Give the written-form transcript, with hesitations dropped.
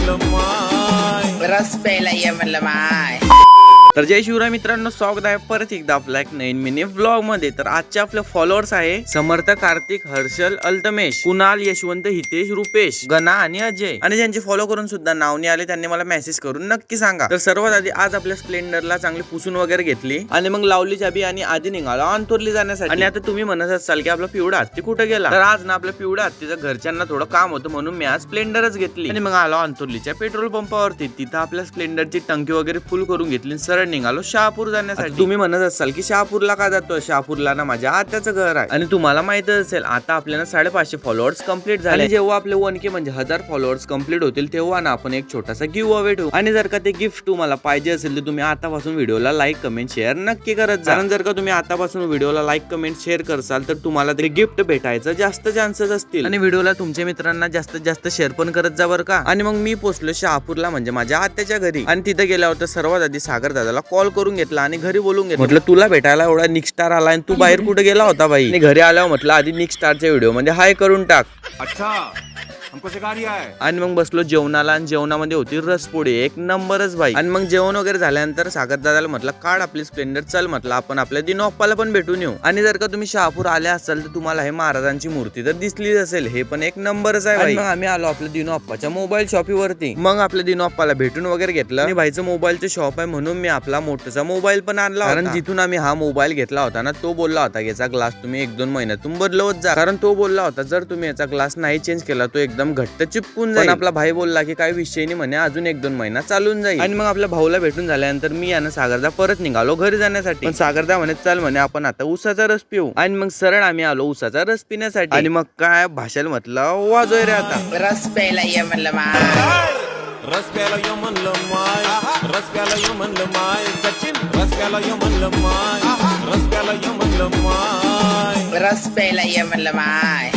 म्हणलं माय, रस प्यायला ये म्हणलं माय. तर जय शिवराय मित्रांनो, स्वागत आहे परत एकदा आपला एक नवीन मिनी व्लॉग मध्ये. तर आजचे आपले फॉलोअर्स आहे समर्थ, कार्तिक, हर्षल, अल्तमेश, कुणाल, यशवंत, हितेश, रुपेश, गणा आणि अजय. आणि ज्यांचे फॉलो करून सुद्धा नाव नाही आले त्यांनी मला मेसेज करून नक्की सांगा. तर सर्वात आधी आज आपल्या स्प्लेंडरला चांगली पुसून वगैरे घेतली आणि मग लावली चाबी आणि आधी निघालो अंतुरली जाण्यासाठी. आणि आता तुम्ही म्हणत असाल की आपला पिवळा हत्ती कुठे गेला, तर आज ना आपल्या पिवळा हत्तीचं घरच्यांना थोडं काम होतं म्हणून मी आज स्प्लेंडरच घेतली आणि मग आलो अंतुर्लीच्या पेट्रोल पंपावरती. तिथं आपल्या स्प्लेंडरची टंकी वगैरे फुल करून घेतली, सरळ निघालो शहापूर जाण्यासाठी. तुम्ही म्हणत असाल की शहापूरला का जातो, शहापूरला ना माझ्या आत्याचं घर आहे. आणि तुम्हाला माहितच असेल आता आपल्याला 550 फॉलोअर्स कंप्लीट झाले. आणि जेव्हा आपले 1K म्हणजे 1000 फॉलोअर्स कंप्लीट होतील तेव्हा ना आपण एक छोटासा गिव्ह अवे ठेवू. आणि जर का ते गिफ्ट तुम्हाला पाहिजे असेल तर तुम्ही आतापासून व्हिडिओला लाईक, कमेंट, शेअर नक्की करत जा. कारण जर का तुम्ही आतापासून व्हिडिओला लाईक, कमेंट, शेअर करसाल तर तुम्हाला ते गिफ्ट भेटायचं जास्त चान्सेस असतील. आणि व्हिडिओला तुमच्या मित्रांना जास्तीत जास्त शेअर पण करत जा बरं का. आणि मग मी पोहोचलो शहापूरला म्हणजे माझ्या आत्याच्या घरी. आणि तिथे गेल्यावर तर सर्वात आधी सागर दादाला कॉल करून घेतला आणि घरी बोलून घेतलं. म्हटलं तुला भेटायला एवढा निक स्टार आला आणि तू बाहेर कुठे गेला होता बाई. आणि घरी आल्यावर म्हटलं आधी निक स्टारच्या व्हिडिओ म्हणजे हाय करून टाक. अच्छा हमको सिखा रिया है. आणि मग बसलो जेवणाला आणि जेवणामध्ये होती रसपोळी, एक नंबरच बाई. आणि मग जेवण वगैरे झाल्यानंतर सागर दादाला म्हटलं काढ आपली स्प्लेंडर, चल म्हटलं आपण आपल्या दिनोप्पाला पण भेटून येऊ. आणि जर का तुम्ही शहापूर आले असाल तर तुम्हाला हे महाराजांची मूर्ती तर दिसलीच असेल, हे पण एक नंबरच आहे. मग आम्ही आलो आपल्या दिनोप्पाच्या मोबाईल शॉपीवरती. मग आपल्या दिनोप्पाला भेटून वगैरे घेतलं आणि भाईचं मोबाईलचं शॉप आहे म्हणून मी आपला मोठाचा मोबाईल पण आणला. कारण जिथून आम्ही हा मोबाईल घेतला होता ना तो बोलला होता याचा ग्लास तुम्ही 1-2 महिन्यातून बदलवत जा. कारण तो बोलला होता जर तुम्ही याचा ग्लास नाही चेंज केला तो एकदम घट्ट चिपकून जाईल. आपला भाई बोलला की काही विषय नाही म्हणे, अजून 1-2 महिना चालून जाईल. आणि मग आपल्या भाऊला भेटून झाल्यानंतर मी आणि सागरदा परत निघालो घरी जाण्यासाठी. पण सागरदा म्हणे चल म्हणे आपण आता उसाचा रस पिऊ. आणि मग सरळ आम्ही आलो उसाचा रस पिण्यासाठी. आणि मग काय भाषेला म्हटलं वाजोय रे आता. रस प्यायला ये म्हणलं माय, रस प्यायला यो म्हणलं माय, रस प्यायला यो म्हणलं माय, सचिन रस प्यायला यो म्हणलं माय, रस प्यायला यो म्हणलं माय, रस प्यायला ये म्हणलं माय.